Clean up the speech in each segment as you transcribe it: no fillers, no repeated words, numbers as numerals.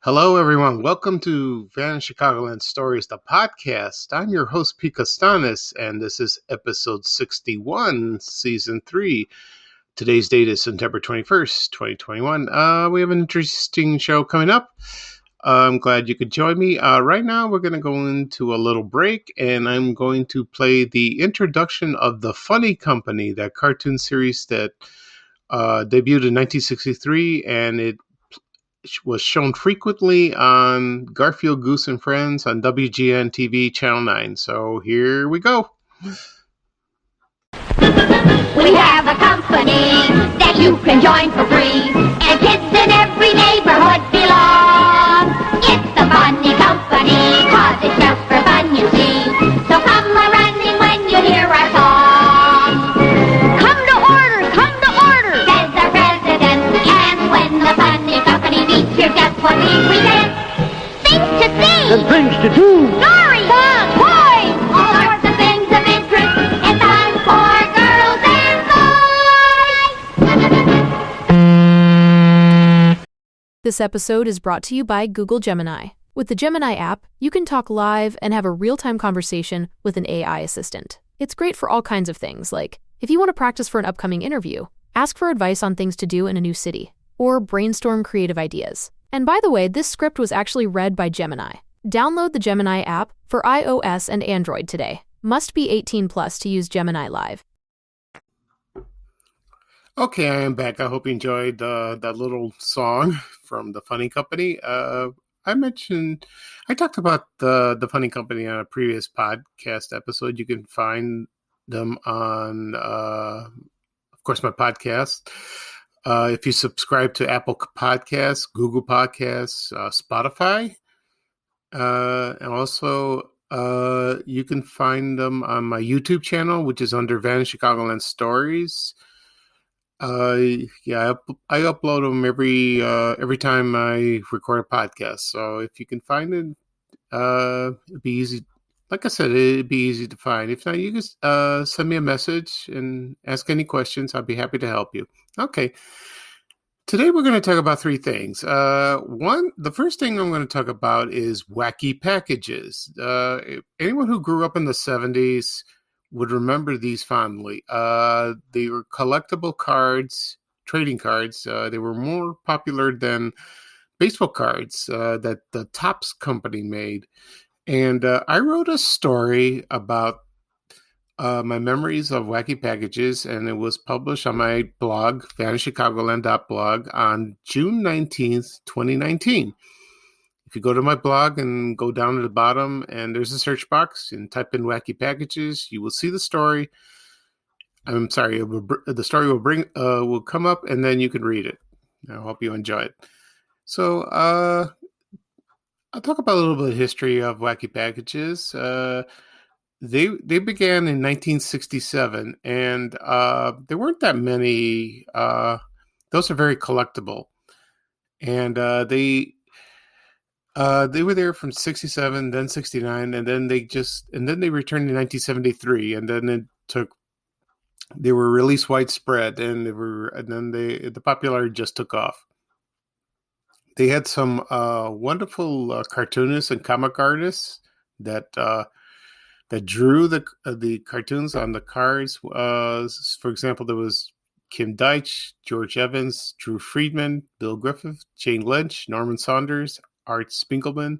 Hello, everyone. Welcome to Vintage Chicagoland Stories, the podcast. I'm your host, Pete Costanis, and this is episode 61, season 3. Today's date is September 21st, 2021. We have an interesting show coming up. I'm glad you could join me. Right now, we're going to go into a little break, and I'm going to play the introduction of The Funny Company, that cartoon series that debuted in 1963, and it was shown frequently on Garfield, Goose, and Friends on WGN TV Channel 9. So here we go. We have a company that you can join for free, and kids in every neighborhood belong. It's the Funny Company, 'cause it's just for fun, you see. So come a-running when you hear our song. Come to order, says the president. And when the Funny Company meets, here's just what we present. Things to see, and things to do. stories, fun, toys, all sorts of things of interest, and fun for girls and boys. This episode is brought to you by Google Gemini. With the Gemini app, you can talk live and have a real-time conversation with an AI assistant. It's great for all kinds of things, like if you want to practice for an upcoming interview, ask for advice on things to do in a new city, or brainstorm creative ideas. And by the way, this script was actually read by Gemini. Download the Gemini app for iOS and Android today. Must be 18 plus to use Gemini Live. Okay, I am back. I hope you enjoyed that little song from The Funny Company. I talked about the Funny Company on a previous podcast episode. You can find them on, of course, my podcast. If you subscribe to Apple Podcasts, Google Podcasts, Spotify, and also you can find them on my YouTube channel, which is under Vintage Chicagoland Stories. I upload them every time I record a podcast. So if you can find it, it'd be easy. Like I said, it'd be easy to find. If not, you can send me a message and ask any questions. I'll be happy to help you. Okay. Today we're going to talk about three things. The first thing I'm going to talk about is wacky packages. Anyone who grew up in the 70s would remember these fondly. They were collectible cards, trading cards. They were more popular than baseball cards that the Topps company made. And I wrote a story about my memories of wacky packages, and it was published on my blog, VanishChicagoland.blog, on June 19th, 2019. If you go to my blog and go down to the bottom, and there's a search box, and type in wacky packages, you will see the story. I'm sorry, the story will come up, and then you can read it. I hope you enjoy it. So I'll talk about a little bit of history of wacky packages. They began in 1967, and there weren't that many. Those are very collectible, and they were there from 67, then 69, and then they returned in 1973, and then they were released widespread, and the popularity just took off. They had some wonderful cartoonists and comic artists that drew the cartoons on the cards. For example, there was Kim Deitch, George Evans, Drew Friedman, Bill Griffith, Jane Lynch, Norman Saunders, Art Spiegelman,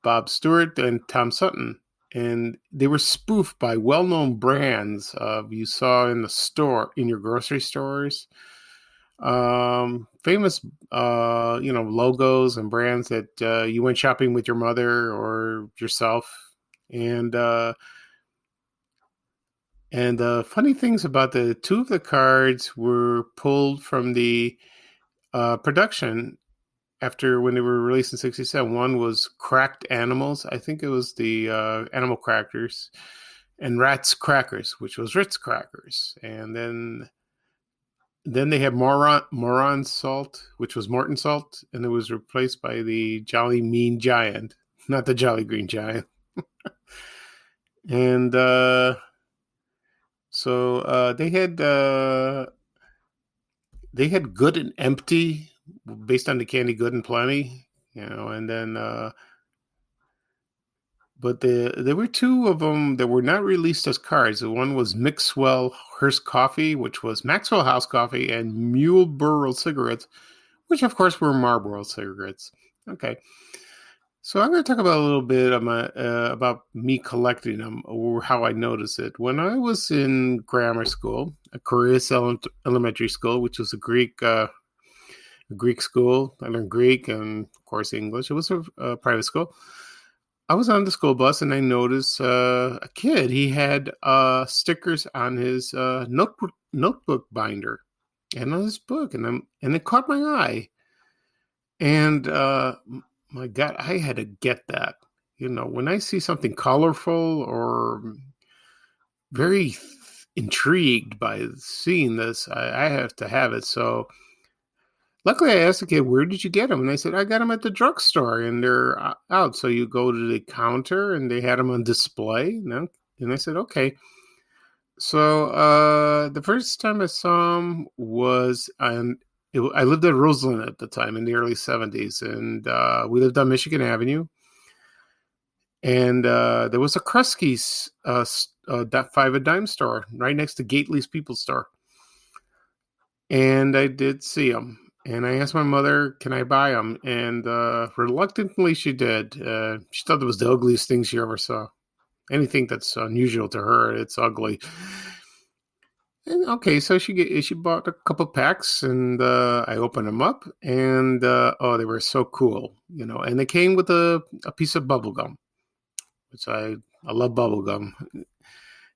Bob Stewart, and Tom Sutton. And they were spoofed by well-known brands you saw in your grocery stores. Famous, logos and brands that you went shopping with your mother or yourself. And funny things about two of the cards were pulled from the production after when they were released in 67. One was Cracked Animals. I think it was the Animal Crackers, and Rat's Crackers, which was Ritz Crackers. And then they had Moron Salt, which was Morton Salt, and it was replaced by the Jolly Mean Giant, not the Jolly Green Giant. And so they had Good and Empty, based on the Candy Good and Plenty, and then but there were two of them that were not released as cards. The one was Maxwell Hearst Coffee, which was Maxwell House Coffee, and Muleboro cigarettes, which of course were Marlboro cigarettes. Okay. So I'm going to talk about a little bit about me collecting them, or how I noticed it. When I was in grammar school, a Koreas Elementary School, which was a Greek school. I learned Greek and, of course, English. It was a private school. I was on the school bus and I noticed a kid. He had stickers on his notebook binder and on his book, and it caught my eye. And my God, I had to get that. When I see something colorful or very intrigued by seeing this, I have to have it. So luckily, I asked the kid, "Where did you get them?" And they said, "I got them at the drugstore, and they're out." So you go to the counter, and they had them on display. And I said, "Okay." So the first time I saw them was I lived at Roseland at the time in the early 70s, and we lived on Michigan Avenue. And there was a Kresge's 5 a dime store right next to Gately's People Store. And I did see them. And I asked my mother, "Can I buy them?" And reluctantly, she did. She thought it was the ugliest thing she ever saw. Anything that's unusual to her, it's ugly. And okay, so she bought a couple packs, and I opened them up, and they were so cool, And they came with a piece of bubble gum, which I love bubble gum.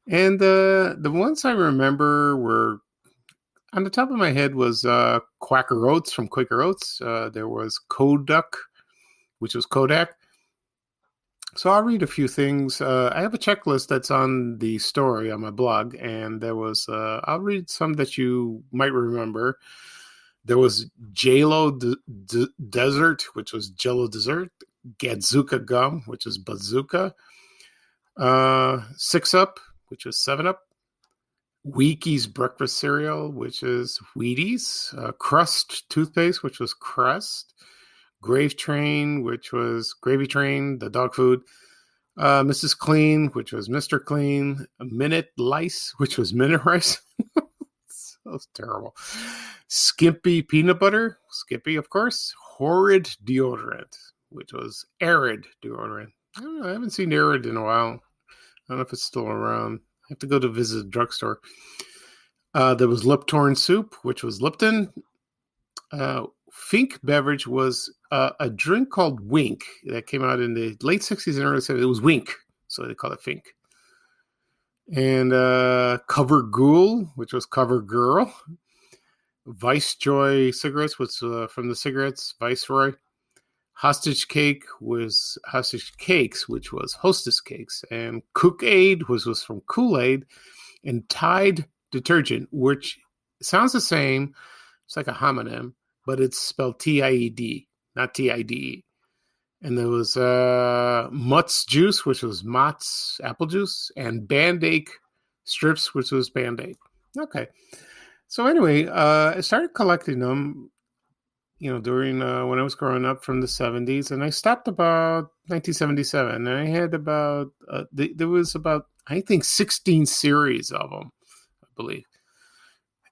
And the ones I remember were, on the top of my head, was Quaker Oats from Quaker Oats. There was Kodak, which was Kodak. So I'll read a few things. I have a checklist that's on the story on my blog, and there was, I'll read some that you might remember. There was J-Lo Desert, which was Jello Dessert. Gadzuka Gum, which is Bazooka. 6-Up, which was 7-Up. Wheaties breakfast cereal, which is Wheaties. Crust toothpaste, which was Crust. Gravy Train, which was Gravy Train, the dog food. Mrs. Clean, which was Mr. Clean. Minute Lice, which was Minute Rice. So terrible. Skimpy Peanut Butter, Skippy, of course. Horrid Deodorant, which was Arid Deodorant. I don't know, I haven't seen Arid in a while. I don't know if it's still around. I have to go to visit a drugstore. There was Lip Torn Soup, which was Lipton. Fink Beverage was a drink called Wink that came out in the late 60s and early 70s. It was Wink, so they call it Fink. And Cover Ghoul, which was Cover Girl. Vice Joy cigarettes was from the cigarettes, Viceroy. Hostage Cakes, which was Hostess Cakes. And Cook Aid, which was from Kool-Aid. And Tide Detergent, which sounds the same. It's like a homonym, but it's spelled Tied, not Tide. And there was Mutt's Juice, which was Mott's apple juice, and Band-Aid strips, which was Band-Aid. Okay. So anyway, I started collecting them, during when I was growing up from the 70s, and I stopped about 1977. And I had about, there was about, I think, 16 series of them, I believe.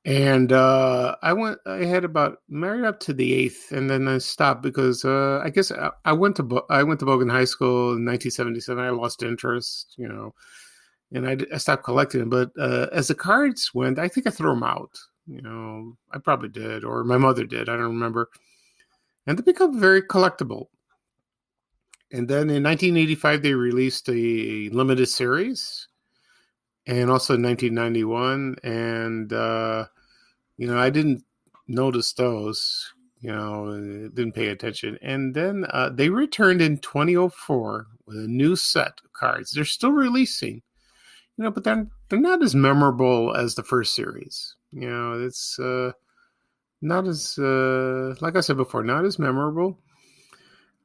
And I had about married up to the 8th, and then I stopped because I guess I went to Bogan High School in 1977. I lost interest, and I stopped collecting them. But as the cards went, I think I threw them out. I probably did, or my mother did. I don't remember. And they become very collectible. And then in 1985, they released a limited series, and also in 1991, and I didn't notice those, didn't pay attention. And then they returned in 2004 with a new set of cards. They're still releasing, but they're not as memorable as the first series. It's not as, like I said before, not as memorable.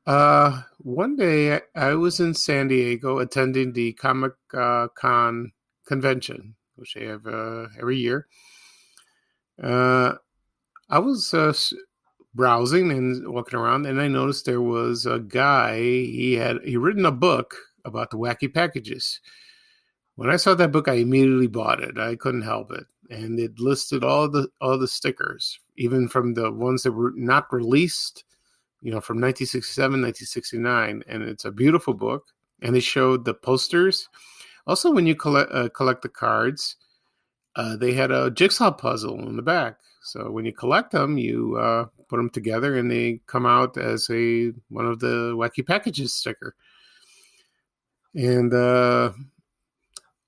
One day I was in San Diego attending the Comic Con convention, which they have every year. I was browsing and walking around, and I noticed there was a guy. He written a book about the Wacky Packages. When I saw that book, I immediately bought it. I couldn't help it, and it listed all the stickers, even from the ones that were not released, from 1967, 1969, and it's a beautiful book. And they showed the posters. Also, when you collect the cards, they had a jigsaw puzzle in the back. So when you collect them, you put them together, and they come out as one of the Wacky Packages sticker. And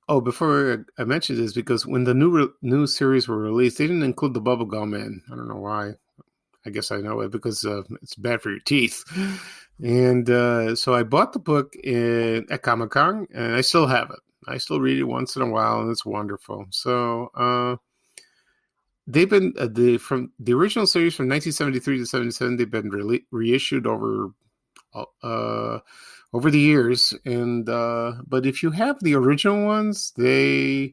before I mentioned this, because when the new series were released, they didn't include the bubble gum in. I don't know why. I guess I know it because it's bad for your teeth. And so I bought the book at Comic-Con, and I still have it. I still read it once in a while, and it's wonderful. So they've been from the original series from 1973 to 77. They've been reissued over the years, and but if you have the original ones, they're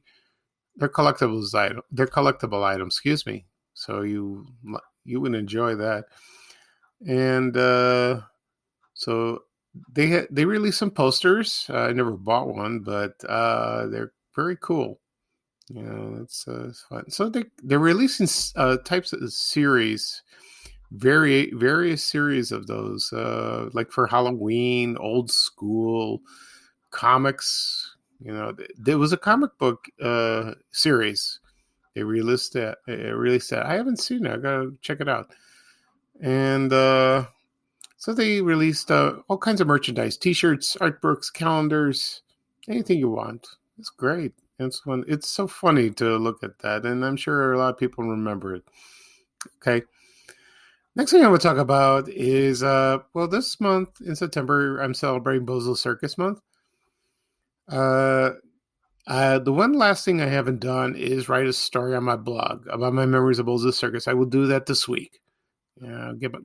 collectibles item. They're collectible items. Excuse me. So you would enjoy that, and so they released some posters. I never bought one, but they're very cool. It's fun. So they're releasing types of series, various series of those, like for Halloween, old school comics. There was a comic book series. They released that. I haven't seen it. I gotta check it out. And so they released all kinds of merchandise: T-shirts, art books, calendars, anything you want. It's great. It's so funny to look at that, and I'm sure a lot of people remember it. Okay. Next thing I want to talk about is, this month in September, I'm celebrating Bozo Circus Month. The one last thing I haven't done is write a story on my blog about my memories of Bozo Circus. I will do that this week.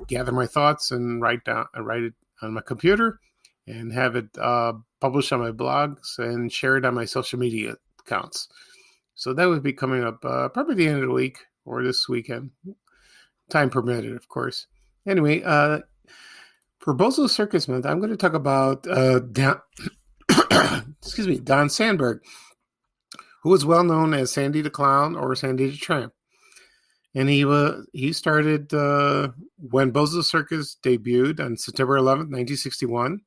Gather my thoughts and write it on my computer and have it published on my blogs and share it on my social media accounts. So that would be coming up probably the end of the week or this weekend. Time permitted, of course. Anyway, for Bozo Circus Month, I'm going to talk about Don Sandberg, who was well known as Sandy the Clown or Sandy the Tramp. And he started when Bozo Circus debuted on September 11th, 1961.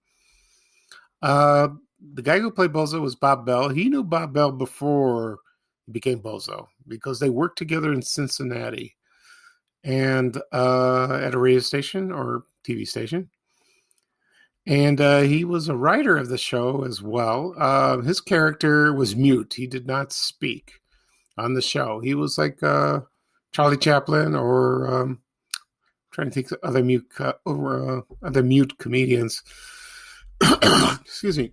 The guy who played Bozo was Bob Bell. He knew Bob Bell before he became Bozo because they worked together in Cincinnati and at a radio station or TV station. And he was a writer of the show as well. His character was mute. He did not speak on the show. He was like Charlie Chaplin or trying to think of other mute comedians. Excuse me.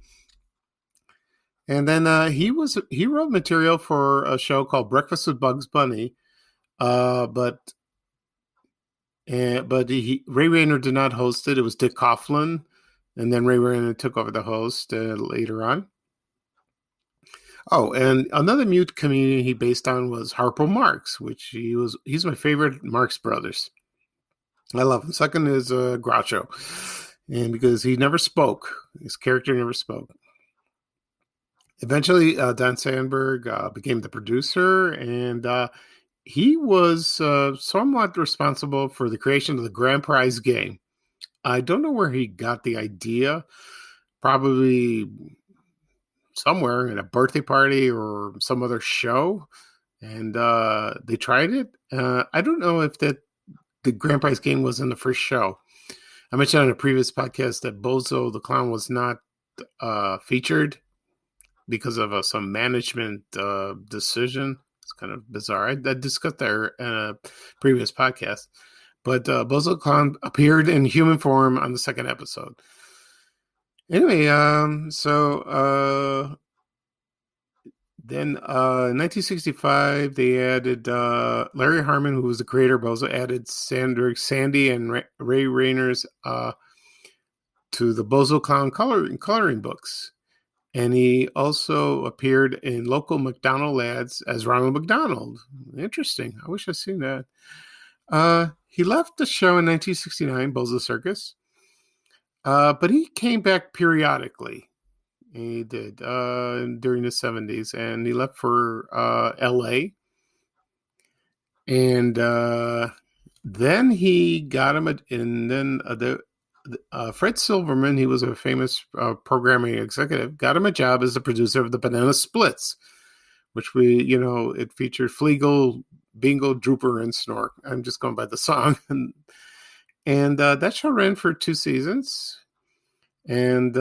And then he wrote material for a show called Breakfast with Bugs Bunny, but Ray Rayner did not host it. It was Dick Coughlin, and then Ray Rayner took over the host later on. Oh, and another mute comedian he based on was Harpo Marx, which he's my favorite Marx Brothers. I love him. Second is Groucho, and because he never spoke, his character never spoke. Eventually, Don Sandberg became the producer, and he was somewhat responsible for the creation of the grand prize game. I don't know where he got the idea. Probably somewhere at a birthday party or some other show, and they tried it. I don't know if the grand prize game was in the first show. I mentioned on a previous podcast that Bozo the Clown was not featured because of some management decision. It's kind of bizarre. I discussed that in a previous podcast. But Bozo the Clown appeared in human form on the second episode. Anyway, then in 1965, they added Larry Harmon, who was the creator of Bozo, added Sandy, and Ray Rayner's to the Bozo Clown coloring books. And he also appeared in local McDonald ads as Ronald McDonald. Interesting. I wish I'd seen that. He left the show in 1969, Bozo Circus, but he came back periodically. He did during the 70s, and he left for L.A. And then he got him, and then Fred Silverman, he was a famous programming executive, got him a job as the producer of the Banana Splits, which it featured Fleagle, Bingo, Drooper, and Snork. I'm just going by the song. And that show ran for 2 seasons. And,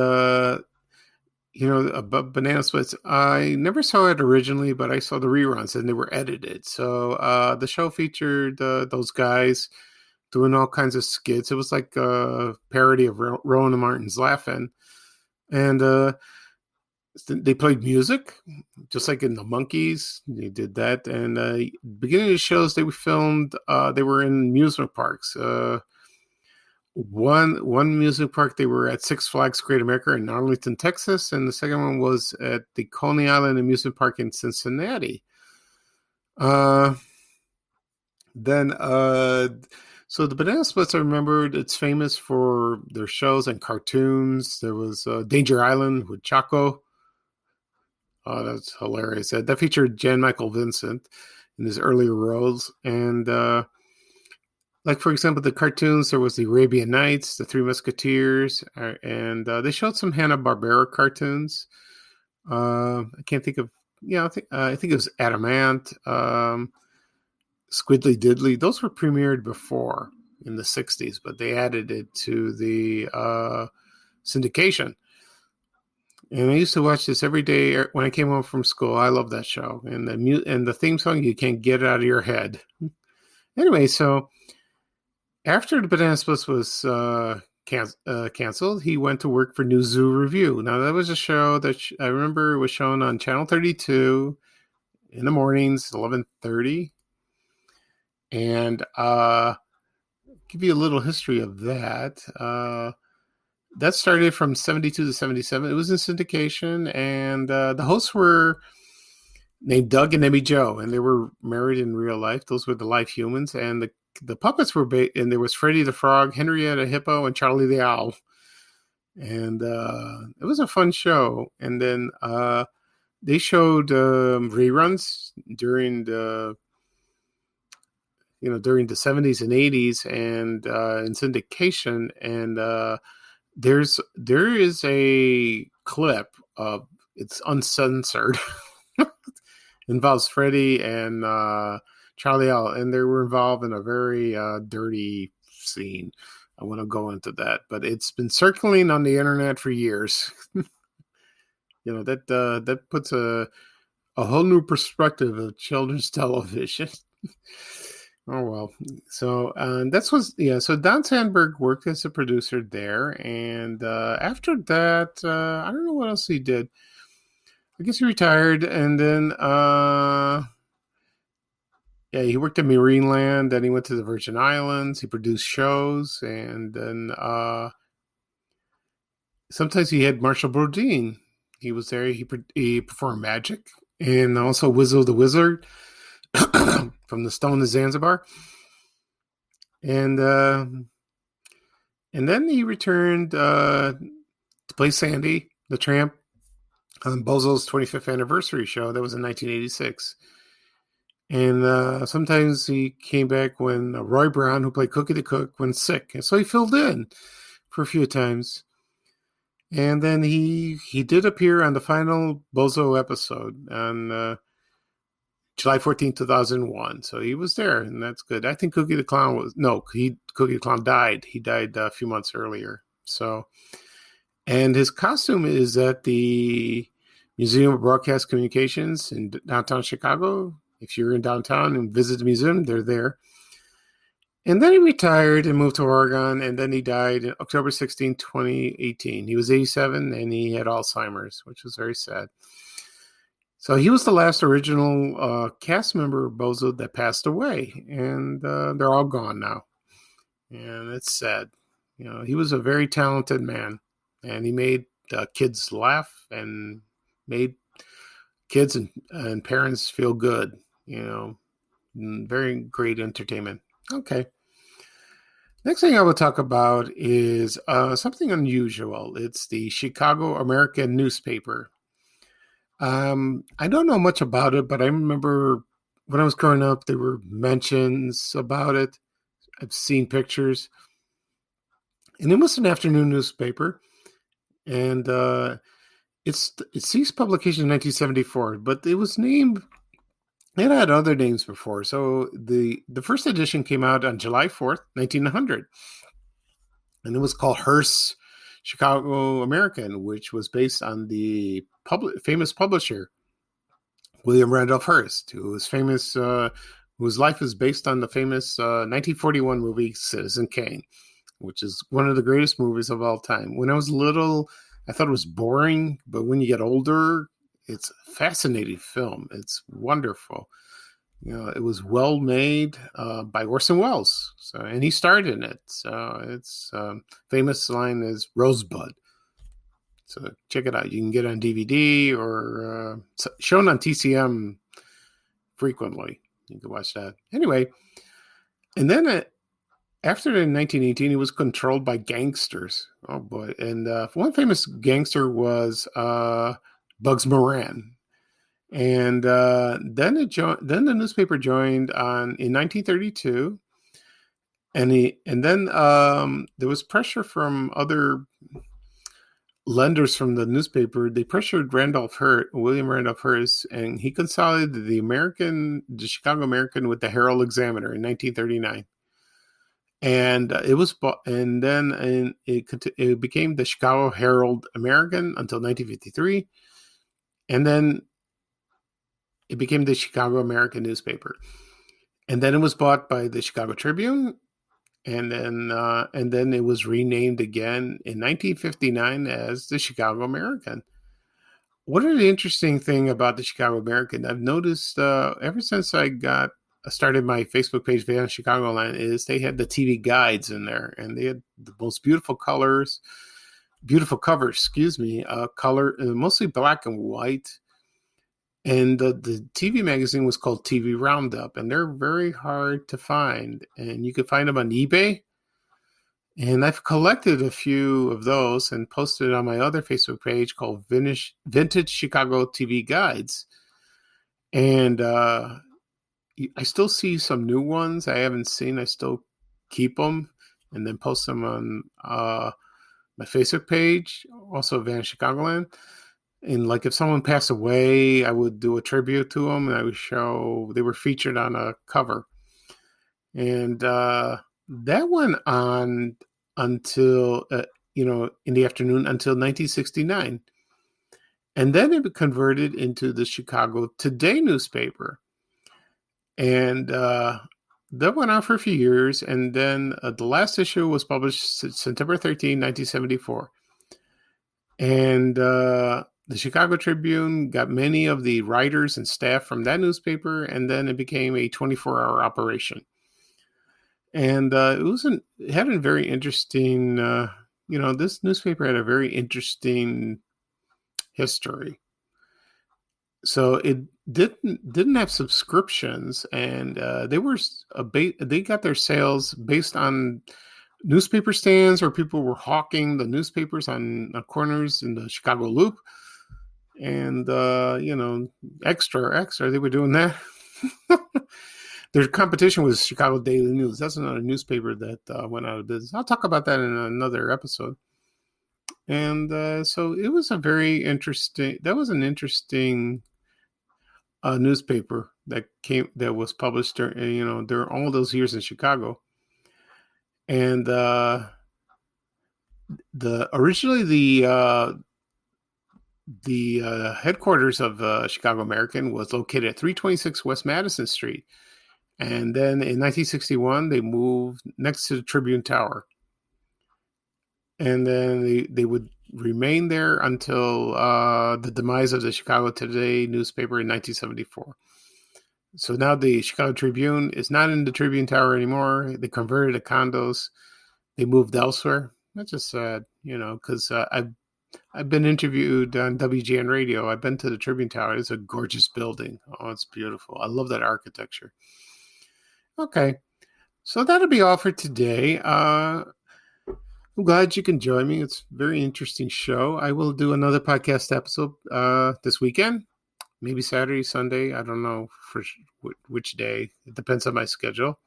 Banana Splits, I never saw it originally, but I saw the reruns and they were edited. So the show featured those guys doing all kinds of skits. It was like a parody of Rowan and Martin's Laughing. And they played music, just like in the Monkees. They did that. And beginning of the shows, they were filmed. They were in amusement parks. One amusement park, they were at Six Flags Great America in Arlington, Texas, and the second one was at the Coney Island Amusement Park in Cincinnati. So the Banana Splits, I remembered, it's famous for their shows and cartoons. There was Danger Island with Chaco. Oh, that's hilarious. That featured Jan Michael Vincent in his earlier roles. And like, for example, the cartoons, there was the Arabian Nights, the Three Musketeers, and they showed some Hanna-Barbera cartoons. I can't think of, I think it was Adamant, Squiddly Diddly. Those were premiered before in the 60s, but they added it to the syndication. And I used to watch this every day when I came home from school. I love that show. And the theme song, you can't get it out of your head. Anyway, so after the Banana Splits was canceled, he went to work for New Zoo Review. Now, that was a show that I remember was shown on Channel 32 in the mornings, 11:30. And give you a little history of that. That started from 72 to 77. It was in syndication, and the hosts were named Doug and Emmy Joe, and they were married in real life. Those were the live humans, and the puppets were and there was Freddie the Frog, Henrietta Hippo, and Charlie the Owl. And it was a fun show. And then they showed reruns during the 70s and 80s, and in syndication. And there is a clip of, it's uncensored, involves Freddie and Charlie L, and they were involved in a very dirty scene. I want to go into that, but it's been circling on the internet for years. That puts a whole new perspective of children's television. Oh, well. So so Don Sandberg worked as a producer there. And after that, I don't know what else he did. I guess he retired. And then, he worked at Marineland. Then he went to the Virgin Islands. He produced shows. And then sometimes he had Marshall Brodeen. He was there. He performed magic. And also Wizzo the Wizard from the Stone of Zanzibar. And then he returned to play Sandy the Tramp on Bozo's 25th anniversary show. That was in 1986. And sometimes he came back when Roy Brown, who played Cookie the Cook, went sick. And so he filled in for a few times. And then he did appear on the final Bozo episode on July 14th, 2001. So he was there, and that's good. I think Cookie the Clown Cookie the Clown died. He died a few months earlier. So, and his costume is at the Museum of Broadcast Communications in downtown Chicago. If you're in downtown and visit the museum, they're there. And then he retired and moved to Oregon, and then he died on October 16, 2018. He was 87, and he had Alzheimer's, which was very sad. So he was the last original cast member of Bozo that passed away, and they're all gone now. And it's sad. He was a very talented man, and he made kids laugh and made kids and parents feel good. Very great entertainment. Okay. Next thing I will talk about is something unusual. It's the Chicago American newspaper. I don't know much about it, but I remember when I was growing up, there were mentions about it. I've seen pictures, and it was an afternoon newspaper, and it ceased publication in 1974, but it was named. It had other names before. So the first edition came out on July 4th, 1900, and it was called Hearst's Chicago American, which was based on the famous publisher William Randolph Hearst, who was famous, whose life is based on the famous 1941 movie Citizen Kane, which is one of the greatest movies of all time. When I was little, I thought it was boring, but when you get older, it's a fascinating film. It's wonderful. It was well made by Orson Welles, and he starred in it. So its famous line is "Rosebud." So check it out. You can get it on DVD or shown on TCM frequently. You can watch that. Anyway, and then after in 1918, it was controlled by gangsters. Oh boy! And one famous gangster was Bugs Moran. And then the newspaper joined in 1932, and then there was pressure from other lenders from the newspaper. They pressured William Randolph Hearst, and he consolidated the Chicago American with the Herald Examiner in 1939. And it became the Chicago Herald American until 1953, and then it became the Chicago American newspaper, and then it was bought by the Chicago Tribune, and then it was renamed again in 1959 as the Chicago American. What are the interesting thing about the Chicago American? I've noticed ever since I started my Facebook page, Van Chicagoland, is they had the TV guides in there, and they had the most beautiful covers, color, mostly black and white. And the TV magazine was called TV Roundup, and they're very hard to find. And you can find them on eBay. And I've collected a few of those and posted it on my other Facebook page called Vintage Chicago TV Guides. And I still see some new ones I haven't seen. I still keep them and then post them on my Facebook page, also Van Chicagoland. And like if someone passed away, I would do a tribute to them, and I would show they were featured on a cover. And that went on until in the afternoon until 1969, and then it converted into the Chicago Today newspaper, and that went on for a few years. And then the last issue was published September 13, 1974, and the Chicago Tribune got many of the writers and staff from that newspaper, and then it became a 24-hour operation. And it had a very interesting, this newspaper had a very interesting history. So it didn't have subscriptions, and they got their sales based on newspaper stands, or people were hawking the newspapers on corners in the Chicago Loop. And extra they were doing that. Their competition was Chicago Daily News. That's another newspaper that went out of business. I'll talk about that in another episode. And so it was an interesting newspaper that was published during all those years in Chicago. And originally the headquarters of Chicago American was located at 326 West Madison Street. And then in 1961, they moved next to the Tribune Tower. And then they would remain there until the demise of the Chicago Today newspaper in 1974. So now the Chicago Tribune is not in the Tribune Tower anymore. They converted to condos. They moved elsewhere. That's just sad, because I've been interviewed on WGN Radio. I've been to the Tribune Tower. It's a gorgeous building. Oh, it's beautiful. I love that architecture. Okay. So that'll be all for today. I'm glad you can join me. It's a very interesting show. I will do another podcast episode this weekend, maybe Saturday, Sunday. I don't know for which day. It depends on my schedule.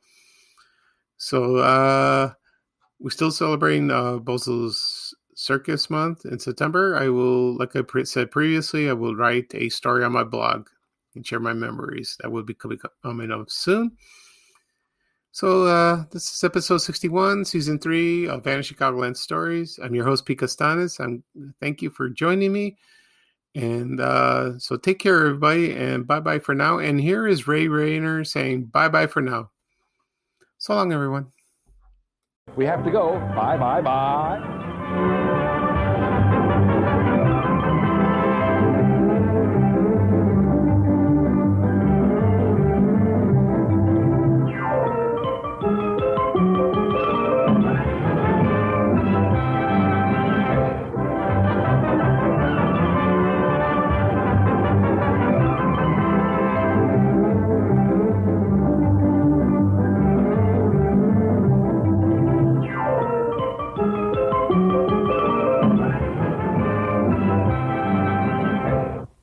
So we're still celebrating Bozo's Circus month in September. I will, like I said previously, I will write a story on my blog and share my memories. That will be coming up soon. So this is episode 61, season 3 of Vanishing Chicagoland Stories. I'm your host, Pete Costanes. Thank you for joining me. And so take care, everybody, and bye-bye for now. And here is Ray Rayner saying bye-bye for now. So long, everyone. We have to go. Bye, bye, bye.